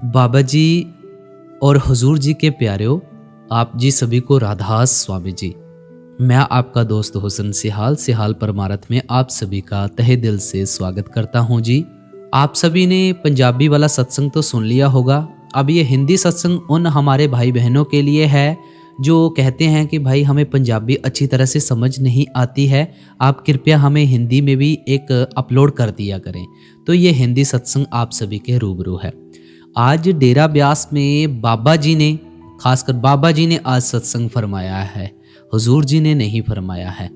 बाबा जी और हुजूर जी के प्यारेओ, आप जी सभी को राधास स्वामी जी। मैं आपका दोस्त हुसन सिहाल परमारथ में आप सभी का तहे दिल से स्वागत करता हूं जी। आप सभी ने पंजाबी वाला सत्संग तो सुन लिया होगा। अब ये हिंदी सत्संग उन हमारे भाई बहनों के लिए है जो कहते हैं कि भाई हमें पंजाबी अच्छी तरह से समझ नहीं आती है, आप कृपया हमें हिंदी में भी एक अपलोड कर दिया करें। तो ये हिंदी सत्संग आप सभी के रूबरू है। आज डेरा ब्यास में बाबा जी ने, खासकर बाबा जी ने आज सत्संग फरमाया है, हुजूर जी ने नहीं फरमाया है।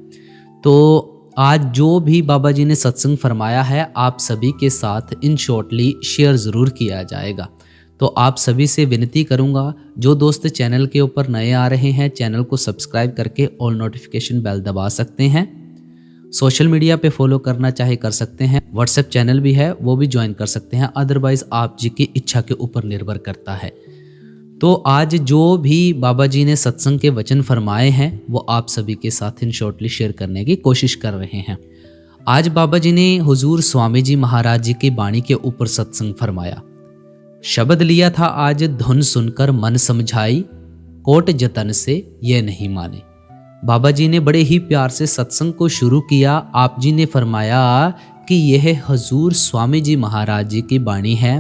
तो आज जो भी बाबा जी ने सत्संग फरमाया है आप सभी के साथ इन शॉर्टली शेयर ज़रूर किया जाएगा। तो आप सभी से विनती करूंगा, जो दोस्त चैनल के ऊपर नए आ रहे हैं चैनल को सब्सक्राइब करके ऑल नोटिफिकेशन बेल दबा सकते हैं। सोशल मीडिया पे फॉलो करना चाहे कर सकते हैं, व्हाट्सएप चैनल भी है वो भी ज्वाइन कर सकते हैं, अदरवाइज आप जी की इच्छा के ऊपर निर्भर करता है। तो आज जो भी बाबा जी ने सत्संग के वचन फरमाए हैं वो आप सभी के साथ इन शॉर्टली शेयर करने की कोशिश कर रहे हैं। आज बाबा जी ने हुजूर स्वामी जी महाराज जी की बाणी के ऊपर सत्संग फरमाया। शब्द लिया था आज, धुन सुनकर मन समझाई, कोट जतन से ये नहीं माने। बाबा जी ने बड़े ही प्यार से सत्संग को शुरू किया। आप जी ने फरमाया कि यह हुजूर स्वामी जी महाराज जी की बाणी है।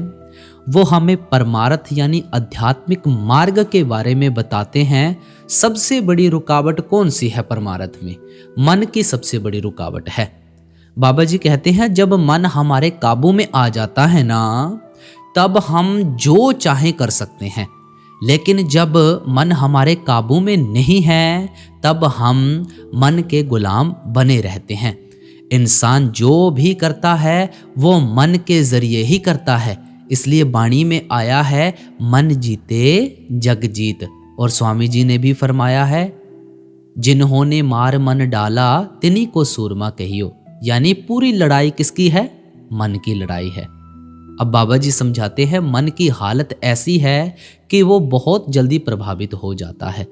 वो हमें परमार्थ यानी आध्यात्मिक मार्ग के बारे में बताते हैं। सबसे बड़ी रुकावट कौन सी है परमार्थ में? मन की सबसे बड़ी रुकावट है। बाबा जी कहते हैं जब मन हमारे काबू में आ जाता है ना, तब हम जो चाहें कर सकते हैं, लेकिन जब मन हमारे काबू में नहीं है तब हम मन के गुलाम बने रहते हैं। इंसान जो भी करता है वो मन के जरिए ही करता है। इसलिए बाणी में आया है मन जीते जग जीत। और स्वामी जी ने भी फरमाया है जिन्होंने मार मन डाला तिन्हीं को सूरमा कहियो। यानी पूरी लड़ाई किसकी है? मन की लड़ाई है। अब बाबा जी समझाते हैं मन की हालत ऐसी है कि वो बहुत जल्दी प्रभावित हो जाता है।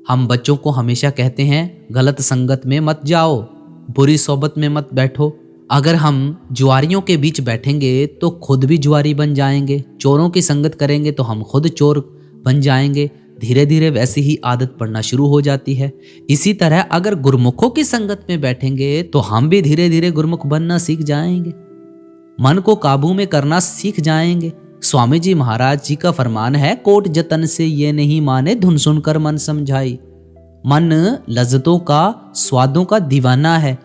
हम बच्चों को हमेशा कहते हैं गलत संगत में मत जाओ, बुरी सोबत में मत बैठो। अगर हम जुआरियों के बीच बैठेंगे तो खुद भी जुआरी बन जाएंगे, चोरों की संगत करेंगे तो हम खुद चोर बन जाएंगे। धीरे धीरे वैसी ही आदत पड़ना शुरू हो जाती है। इसी तरह अगर गुरमुखों की संगत में बैठेंगे तो हम भी धीरे धीरे गुरमुख बनना सीख जाएंगे, मन को काबू में करना सीख जाएंगे। स्वामी जी महाराज जी का फरमान है कोट जतन से ये नहीं माने, धुन सुनकर मन समझाई। मन लज्जतों का, स्वादों का दीवाना है।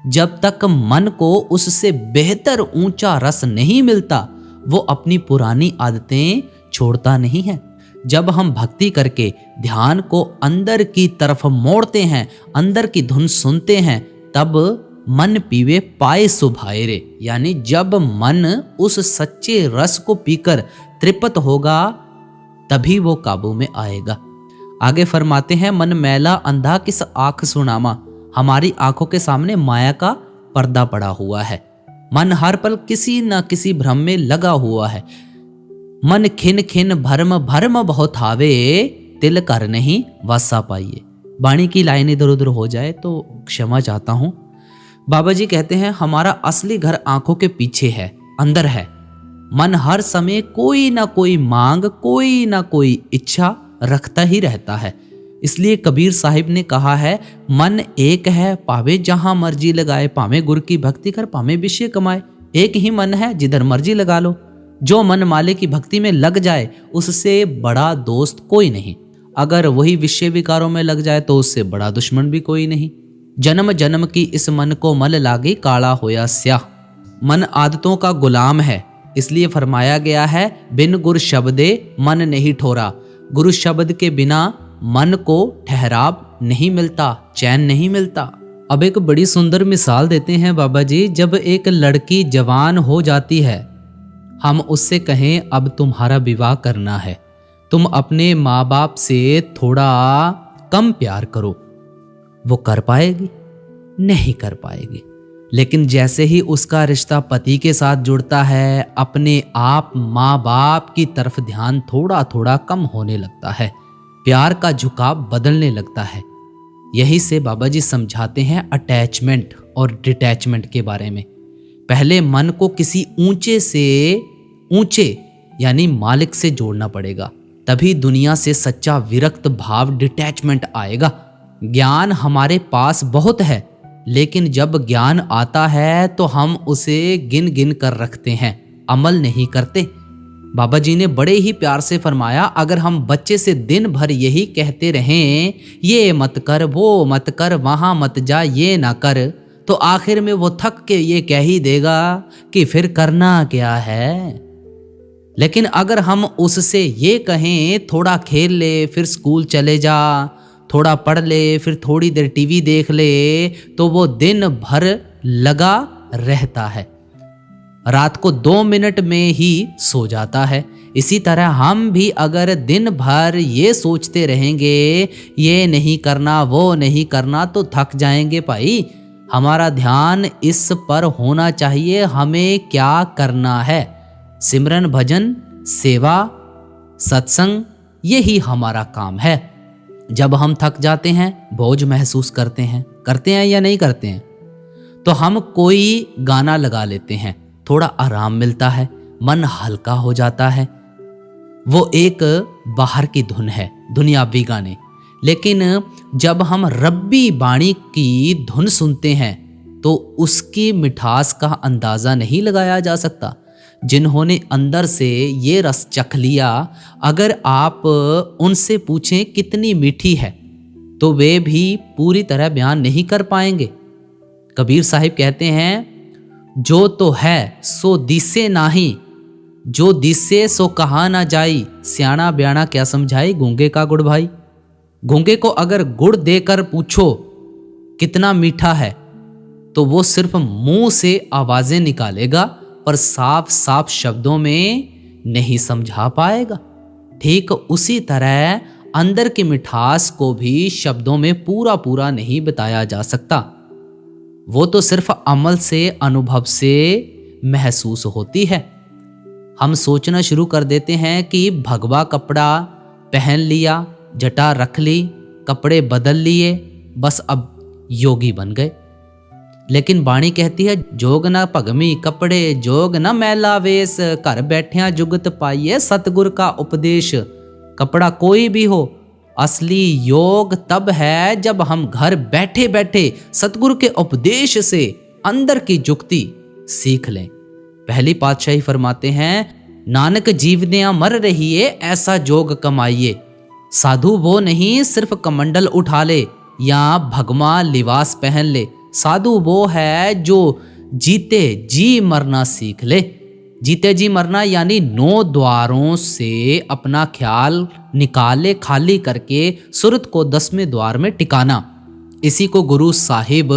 जब तक मन को उससे बेहतर ऊंचा रस नहीं मिलता वो अपनी पुरानी आदतें छोड़ता नहीं है। जब हम भक्ति करके ध्यान को अंदर की तरफ मोड़ते हैं, अंदर की धुन सुनते हैं, तब मन पीवे पाए सुभाए रे। यानी जब मन उस सच्चे रस को पीकर तृप्त होगा तभी वो काबू में आएगा। आगे फरमाते हैं मन मैला अंधा किस आंख सुनामा। हमारी आंखों के सामने माया का पर्दा पड़ा हुआ है। मन हर पल किसी न किसी भ्रम में लगा हुआ है। मन खिन खिन भरम भरम बहुत हावे, तिल कर नहीं वासा पाइए। बाणी की लाइन इधर उधर हो जाए तो क्षमा चाहता हूं। बाबा जी कहते हैं हमारा असली घर आंखों के पीछे है, अंदर है। मन हर समय कोई ना कोई मांग, कोई ना कोई इच्छा रखता ही रहता है। इसलिए कबीर साहिब ने कहा है मन एक है पावे जहां मर्जी लगाए, पावे गुरु की भक्ति कर पावे विषय कमाए। एक ही मन है, जिधर मर्जी लगा लो। जो मन माले की भक्ति में लग जाए उससे बड़ा दोस्त कोई नहीं। अगर वही विषय विकारों में लग जाए तो उससे बड़ा दुश्मन भी कोई नहीं। जन्म जन्म की इस मन को मल लागी, काला होया स्याह। मन आदतों का गुलाम है। इसलिए फरमाया गया है बिन गुर शब्दे मन नहीं ठोरा। गुरु शब्द के बिना मन को ठहराव नहीं मिलता, चैन नहीं मिलता। अब एक बड़ी सुंदर मिसाल देते हैं बाबा जी। जब एक लड़की जवान हो जाती है, हम उससे कहें अब तुम्हारा विवाह करना है, तुम अपने माँ बाप से थोड़ा कम प्यार करो, वो कर पाएगी? नहीं कर पाएगी। लेकिन जैसे ही उसका रिश्ता पति के साथ जुड़ता है, अपने आप माँ बाप की तरफ ध्यान थोड़ा थोड़ा कम होने लगता है, प्यार का झुकाव बदलने लगता है। यही से बाबा जी समझाते हैं अटैचमेंट और डिटैचमेंट के बारे में। पहले मन को किसी ऊंचे से ऊंचे यानी मालिक से जोड़ना पड़ेगा, तभी दुनिया से सच्चा विरक्त भाव डिटैचमेंट आएगा। ज्ञान हमारे पास बहुत है, लेकिन जब ज्ञान आता है तो हम उसे गिन गिन कर रखते हैं, अमल नहीं करते। बाबा जी ने बड़े ही प्यार से फरमाया, अगर हम बच्चे से दिन भर यही कहते रहें, ये मत कर, वो मत कर, वहां मत जा, ये ना कर, तो आखिर में वो थक के ये कह ही देगा कि फिर करना क्या है। लेकिन अगर हम उससे ये कहें, थोड़ा खेल ले फिर स्कूल चले जा, थोड़ा पढ़ ले फिर थोड़ी देर टीवी देख ले, तो वो दिन भर लगा रहता है, रात को 2 मिनट में ही सो जाता है। इसी तरह हम भी अगर दिन भर ये सोचते रहेंगे, ये नहीं करना, वो नहीं करना, तो थक जाएंगे भाई। हमारा ध्यान इस पर होना चाहिए, हमें क्या करना है। सिमरन, भजन, सेवा, सत्संग, यही हमारा काम है। जब हम थक जाते हैं, बोझ महसूस करते हैं या नहीं करते हैं, तो हम कोई गाना लगा लेते हैं, थोड़ा आराम मिलता है, मन हल्का हो जाता है। वो एक बाहर की धुन है, दुनियावी गाने। लेकिन जब हम रब्बी बाणी की धुन सुनते हैं तो उसकी मिठास का अंदाज़ा नहीं लगाया जा सकता। जिन्होंने अंदर से ये रस चख लिया, अगर आप उनसे पूछें कितनी मीठी है, तो वे भी पूरी तरह बयान नहीं कर पाएंगे। कबीर साहिब कहते हैं, जो तो है सो दिसे नाही, जो दिसे सो कहा ना जाई, सियाणा ब्याणा क्या समझाई, गूंगे का गुड़ भाई। गूंगे को अगर गुड़ देकर पूछो कितना मीठा है, तो वो सिर्फ मुंह से आवाजें निकालेगा, पर साफ साफ शब्दों में नहीं समझा पाएगा। ठीक उसी तरह अंदर की मिठास को भी शब्दों में पूरा पूरा नहीं बताया जा सकता। वो तो सिर्फ अमल से, अनुभव से महसूस होती है। हम सोचना शुरू कर देते हैं कि भगवा कपड़ा पहन लिया, जटा रख ली, कपड़े बदल लिए, बस अब योगी बन गए। लेकिन बाणी कहती है, जोग ना भगमी कपड़े, जोग ना मैला वेश, घर बैठिया जुगत पाइए सतगुर का उपदेश। कपड़ा कोई भी हो, असली योग तब है जब हम घर बैठे बैठे सतगुरु के उपदेश से अंदर की जुक्ति सीख लें। पहली पातशाही फरमाते हैं, नानक जीवनिया मर रहिए, ऐसा जोग कमाइए। साधु वो नहीं सिर्फ कमंडल उठा ले या भगवा लिबास पहन ले, साधु वो है जो जीते जी मरना सीख ले। जीते जी मरना यानी 9 द्वारों से अपना ख्याल निकाले, खाली करके सुरत को 10वें द्वार में टिकाना। इसी को गुरु साहिब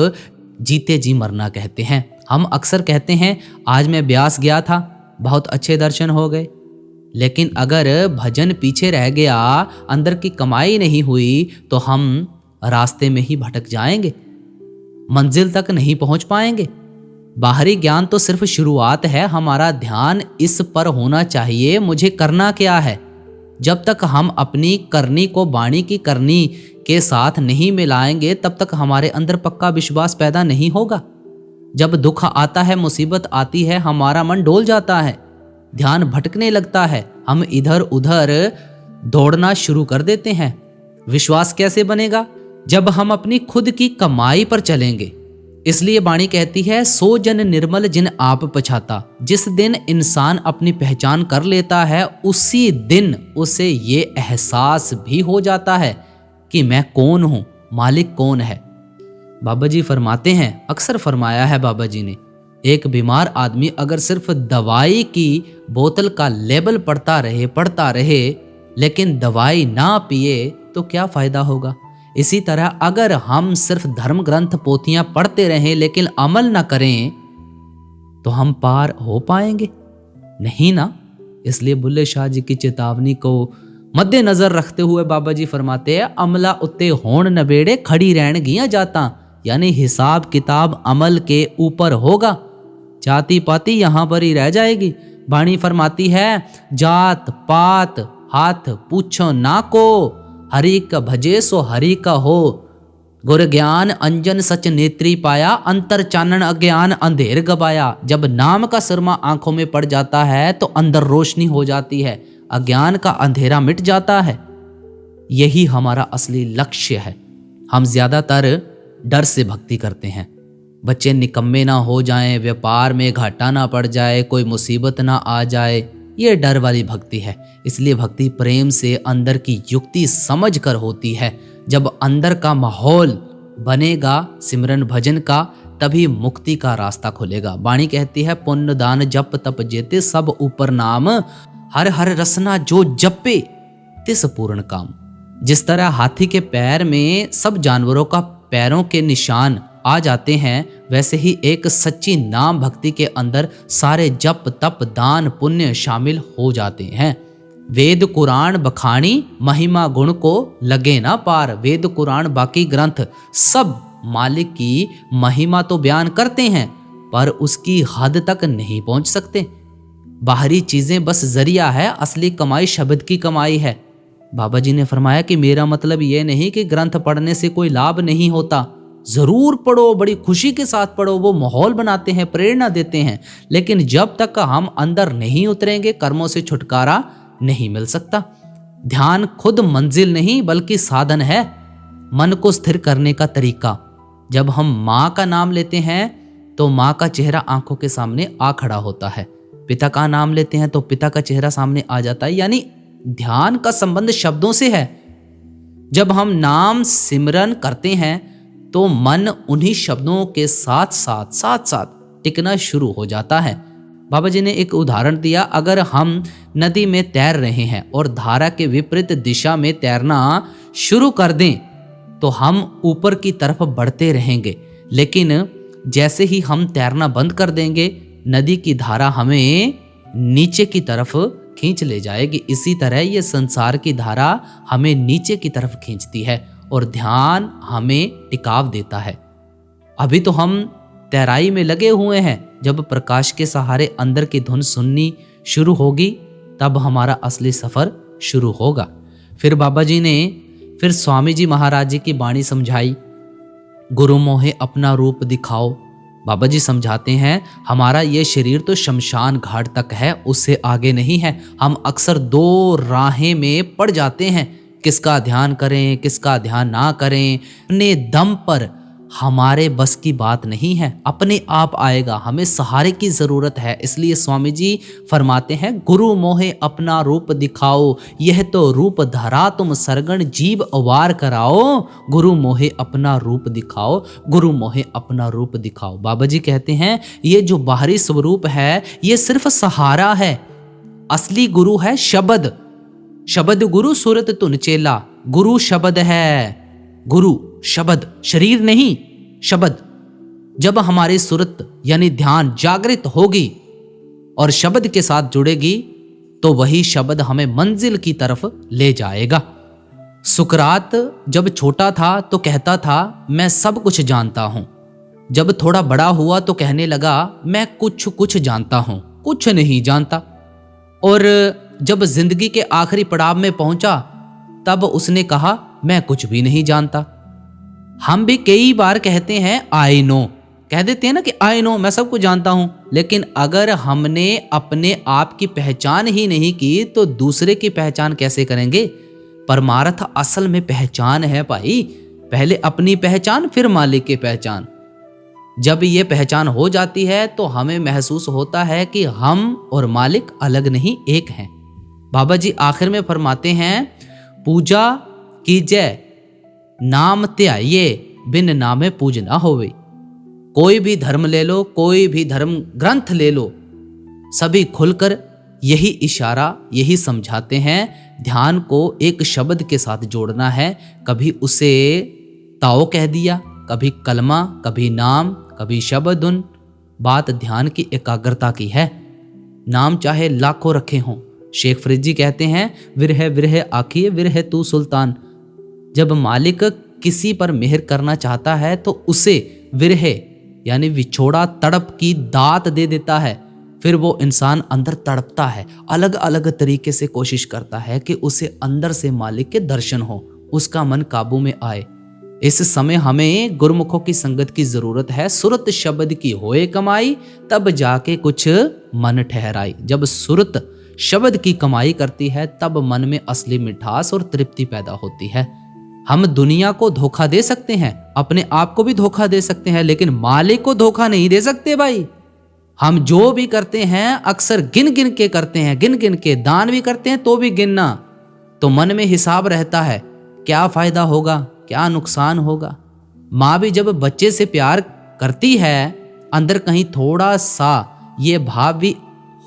जीते जी मरना कहते हैं। हम अक्सर कहते हैं, आज मैं ब्यास गया था, बहुत अच्छे दर्शन हो गए, लेकिन अगर भजन पीछे रह गया, अंदर की कमाई नहीं हुई, तो हम रास्ते में ही भटक जाएंगे, मंजिल तक नहीं पहुंच पाएंगे। बाहरी ज्ञान तो सिर्फ शुरुआत है, हमारा ध्यान इस पर होना चाहिए, मुझे करना क्या है। जब तक हम अपनी करनी को वाणी की करनी के साथ नहीं मिलाएंगे, तब तक हमारे अंदर पक्का विश्वास पैदा नहीं होगा। जब दुख आता है, मुसीबत आती है, हमारा मन डोल जाता है, ध्यान भटकने लगता है, हम इधर उधर दौड़ना शुरू कर देते हैं। विश्वास कैसे बनेगा? जब हम अपनी खुद की कमाई पर चलेंगे। इसलिए वाणी कहती है, सो जन निर्मल जिन आप पछाता। जिस दिन इंसान अपनी पहचान कर लेता है, उसी दिन उसे ये एहसास भी हो जाता है कि मैं कौन हूँ, मालिक कौन है। बाबा जी फरमाते हैं, अक्सर फरमाया है बाबा जी ने, एक बीमार आदमी अगर सिर्फ दवाई की बोतल का लेबल पढ़ता रहे लेकिन दवाई ना पिए तो क्या फायदा होगा। इसी तरह अगर हम सिर्फ धर्म ग्रंथ पोथियां पढ़ते रहें लेकिन अमल ना करें, तो हम पार हो पाएंगे नहीं ना। इसलिए बुल्ले शाह जी की चेतावनी को मद्देनजर रखते हुए बाबा जी फरमाते हैं, अमला उत्ते होण नबेड़े खड़ी रहन गिया जाता, यानी हिसाब किताब अमल के ऊपर होगा, जाति पाति यहां पर ही रह जाएगी। वाणी फरमाती है, जात पात हाथ पूछो ना को, हरि का भजे सो हरि का हो। गुर ज्ञान अंजन सच नेत्री पाया, अंतर चानन अज्ञान अंधेर गबाया। जब नाम का सुरमा आंखों में पड़ जाता है तो अंदर रोशनी हो जाती है, अज्ञान का अंधेरा मिट जाता है। यही हमारा असली लक्ष्य है। हम ज्यादातर डर से भक्ति करते हैं, बच्चे निकम्मे ना हो जाएं, व्यापार में घाटा ना पड़ जाए, कोई मुसीबत ना आ जाए, ये डर वाली भक्ति है। इसलिए भक्ति प्रेम से अंदर की युक्ति समझ कर होती है। जब अंदर का माहौल बनेगा सिमरन भजन का, तभी मुक्ति का रास्ता खुलेगा। वाणी कहती है, पुण्य दान जप तप जेते, सब ऊपर नाम, हर हर रसना जो जपे तिस पूर्ण काम। जिस तरह हाथी के पैर में सब जानवरों का पैरों के निशान आ जाते हैं, वैसे ही एक सच्ची नाम भक्ति के अंदर सारे जप तप दान पुण्य शामिल हो जाते हैं। वेद कुरान बखानी, महिमा गुण को लगे ना पार। वेद कुरान बाकी ग्रंथ सब मालिक की महिमा तो बयान करते हैं, पर उसकी हद तक नहीं पहुंच सकते। बाहरी चीजें बस जरिया है, असली कमाई शब्द की कमाई है। बाबा जी ने फरमाया कि मेरा मतलब ये नहीं कि ग्रंथ पढ़ने से कोई लाभ नहीं होता, जरूर पढ़ो, बड़ी खुशी के साथ पढ़ो, वो माहौल बनाते हैं, प्रेरणा देते हैं। लेकिन जब तक हम अंदर नहीं उतरेंगे, कर्मों से छुटकारा नहीं मिल सकता। ध्यान खुद मंजिल नहीं बल्कि साधन है, मन को स्थिर करने का तरीका। जब हम माँ का नाम लेते हैं तो माँ का चेहरा आंखों के सामने आ खड़ा होता है, पिता का नाम लेते हैं तो पिता का चेहरा सामने आ जाता है। यानी ध्यान का संबंध शब्दों से है। जब हम नाम सिमरन करते हैं तो मन उन्हीं शब्दों के साथ साथ टिकना शुरू हो जाता है। बाबा जी ने एक उदाहरण दिया, अगर हम नदी में तैर रहे हैं और धारा के विपरीत दिशा में तैरना शुरू कर दें तो हम ऊपर की तरफ बढ़ते रहेंगे, लेकिन जैसे ही हम तैरना बंद कर देंगे, नदी की धारा हमें नीचे की तरफ खींच ले जाएगी। इसी तरह ये संसार की धारा हमें नीचे की तरफ खींचती है और ध्यान हमें टिकाव देता है। अभी तो हम तैराई में लगे हुए हैं, जब प्रकाश के सहारे अंदर की धुन सुननी शुरू होगी तब हमारा असली सफर शुरू होगा। फिर बाबा जी ने फिर स्वामी जी महाराज जी की वाणी समझाई, गुरु मोहे अपना रूप दिखाओ। बाबा जी समझाते हैं, हमारा ये शरीर तो शमशान घाट तक है, उससे आगे नहीं है। हम अक्सर दो राहें में पड़ जाते हैं, किसका ध्यान करें किसका ध्यान ना करें। अपने दम पर हमारे बस की बात नहीं है, अपने आप आएगा, हमें सहारे की जरूरत है। इसलिए स्वामी जी फरमाते हैं, गुरु मोहे अपना रूप दिखाओ, यह तो रूप धरा तुम सरगण जीव अवार कराओ। गुरु मोहे अपना रूप दिखाओ, गुरु मोहे अपना रूप दिखाओ। बाबा जी कहते हैं, ये जो बाहरी स्वरूप है ये सिर्फ सहारा है, असली गुरु है शब्द। शब्द गुरु सूरत धुन चेला, गुरु शब्द है, गुरु शब्द, शरीर नहीं शब्द। जब हमारी सुरत यानी ध्यान जागृत होगी और शब्द के साथ जुड़ेगी तो वही शब्द हमें मंजिल की तरफ ले जाएगा। सुकरात जब छोटा था तो कहता था, मैं सब कुछ जानता हूं। जब थोड़ा बड़ा हुआ तो कहने लगा, मैं कुछ जानता हूं, कुछ नहीं जानता। और जब जिंदगी के आखिरी पड़ाव में पहुंचा तब उसने कहा, मैं कुछ भी नहीं जानता। हम भी कई बार कहते हैं आई नो, कह देते हैं ना कि आई नो, मैं सब कुछ जानता हूं। लेकिन अगर हमने अपने आप की पहचान ही नहीं की तो दूसरे की पहचान कैसे करेंगे। परमार्थ असल में पहचान है भाई, पहले अपनी पहचान फिर मालिक की पहचान। जब ये पहचान हो जाती है तो हमें महसूस होता है कि हम और मालिक अलग नहीं एक हैं। बाबा जी आखिर में फरमाते हैं, पूजा कीजै नाम त्याये, बिन नामे पूज ना होवे। कोई भी धर्म ले लो, कोई भी धर्म ग्रंथ ले लो, सभी खुलकर यही इशारा यही समझाते हैं, ध्यान को एक शब्द के साथ जोड़ना है। कभी उसे ताओ कह दिया, कभी कलमा, कभी नाम, कभी शब्दुन। बात ध्यान की एकाग्रता की है। नाम चाहे लाखों रखे हों। शेख फरीद जी कहते हैं, विरह विरह आखिए विरह तू सुल्तान। जब मालिक किसी पर मेहर करना चाहता है तो उसे विरह यानी विछोड़ा तड़प की दात दे देता है। फिर वो इंसान अंदर तड़पता है, अलग अलग तरीके से कोशिश करता है कि उसे अंदर से मालिक के दर्शन हो, उसका मन काबू में आए। इस समय हमें गुरमुखों की संगत की जरूरत है। सुरत शब्द की होए कमाई, तब जाके कुछ मन ठहराई। जब सुरत शब्द की कमाई करती है तब मन में असली मिठास और तृप्ति पैदा होती है। हम दुनिया को धोखा दे सकते हैं, अपने आप को भी धोखा दे सकते हैं, लेकिन मालिक को धोखा नहीं दे सकते भाई। हम जो भी करते हैं अक्सर गिन गिन के करते हैं, गिन गिन के। दान भी करते हैं तो भी गिनना, तो मन में हिसाब रहता है क्या फायदा होगा, क्या नुकसान होगा। माँ भी जब बच्चे से प्यार करती है, अंदर कहीं थोड़ा सा ये भाव भी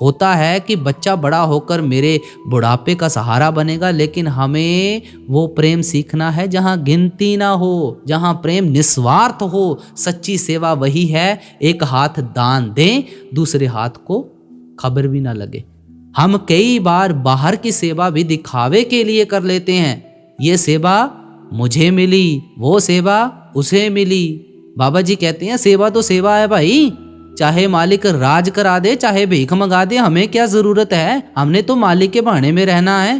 होता है कि बच्चा बड़ा होकर मेरे बुढ़ापे का सहारा बनेगा, लेकिन हमें वो प्रेम सीखना है जहाँ गिनती ना हो, जहाँ प्रेम निस्वार्थ हो। सच्ची सेवा वही है, एक हाथ दान दें, दूसरे हाथ को खबर भी ना लगे। हम कई बार बाहर की सेवा भी दिखावे के लिए कर लेते हैं। ये सेवा मुझे मिली, वो सेवा उसे मिली। बाबा जी कहते हैं सेवा तो सेवा है भाई, चाहे मालिक राज करा दे, चाहे भीख मंगा दे, हमें क्या जरूरत है। हमने तो मालिक के बहाने में रहना है।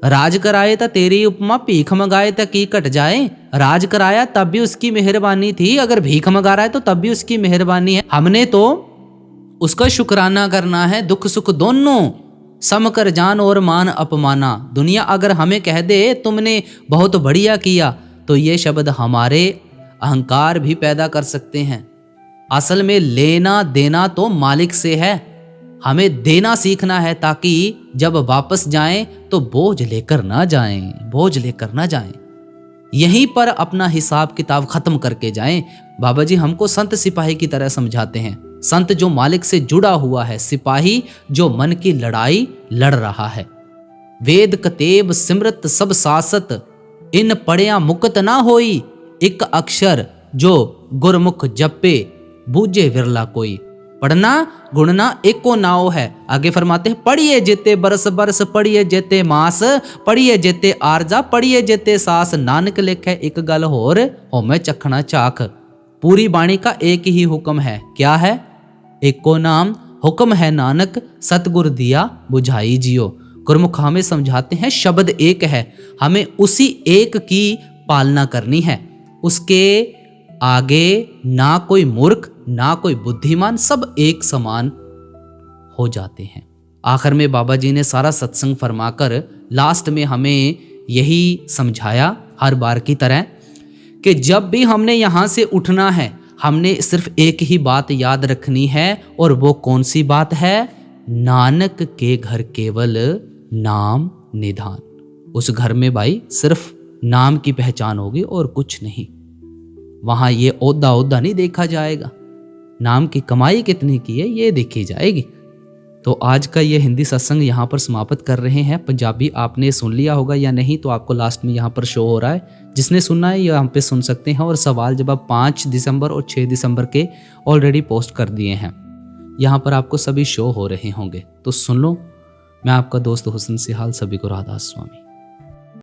राज कराए तो तेरी उपमा, भीख मंगाए तो की कट जाए। राज कराया तब भी उसकी मेहरबानी थी, अगर भीख मंगा रहा है तो तब भी उसकी मेहरबानी है। हमने तो उसका शुक्राना करना है। दुख सुख दोनों सम कर जान और मान अपमाना। दुनिया अगर हमें कह दे तुमने बहुत बढ़िया किया, तो ये शब्द हमारे अहंकार भी पैदा कर सकते हैं। असल में लेना देना तो मालिक से है, हमें देना सीखना है ताकि जब वापस जाएं तो बोझ लेकर ना जाएं, बोझ लेकर ना जाएं। यहीं पर अपना हिसाब किताब खत्म करके जाएं। बाबा जी हमको संत सिपाही की तरह समझाते हैं। संत जो मालिक से जुड़ा हुआ है, सिपाही जो मन की लड़ाई लड़ रहा है। वेद कतेब सिमरत सब सासत, इन पढ़िया मुकत ना होई। एक अक्षर जो गुरमुख जपे, बूझे विरला कोई। पढ़ना गुणना एको नाव है। आगे फरमाते हैं पढ़िए जेते बरस बरस, पढ़िए जेते मास, पढ़िए जेते आरजा, पढ़िए जेते सास। नानक लिखे एक गल होर, होमे चखना चाख। पूरी बाणी का एक ही हुक्म है, क्या है? एको नाम हुक्म है नानक, सतगुर दिया बुझाई जियो। गुरमुख हमें समझाते हैं शब्द एक है, हमें उसी एक की पालना करनी है। उसके आगे ना कोई मूर्ख ना कोई बुद्धिमान, सब एक समान हो जाते हैं। आखिर में बाबा जी ने सारा सत्संग फरमाकर लास्ट में हमें यही समझाया हर बार की तरह कि जब भी हमने यहाँ से उठना है, हमने सिर्फ एक ही बात याद रखनी है। और वो कौन सी बात है? नानक के घर केवल नाम निधान। उस घर में भाई सिर्फ नाम की पहचान होगी और कुछ नहीं। वहां ये ओहदा नहीं देखा जाएगा, नाम की कमाई कितनी की है ये देखी जाएगी। तो आज का ये हिंदी सत्संग यहाँ पर समाप्त कर रहे हैं। पंजाबी आपने सुन लिया होगा या नहीं तो आपको लास्ट में यहाँ पर शो हो रहा है, जिसने सुनना है ये हम पे सुन सकते हैं। और सवाल जवाब 5 दिसंबर और 6 दिसंबर के ऑलरेडी पोस्ट कर दिए हैं, यहाँ पर आपको सभी शो हो रहे होंगे, तो सुन लो। मैं आपका दोस्त हुसन सिहाल, सभी को राधा स्वामी।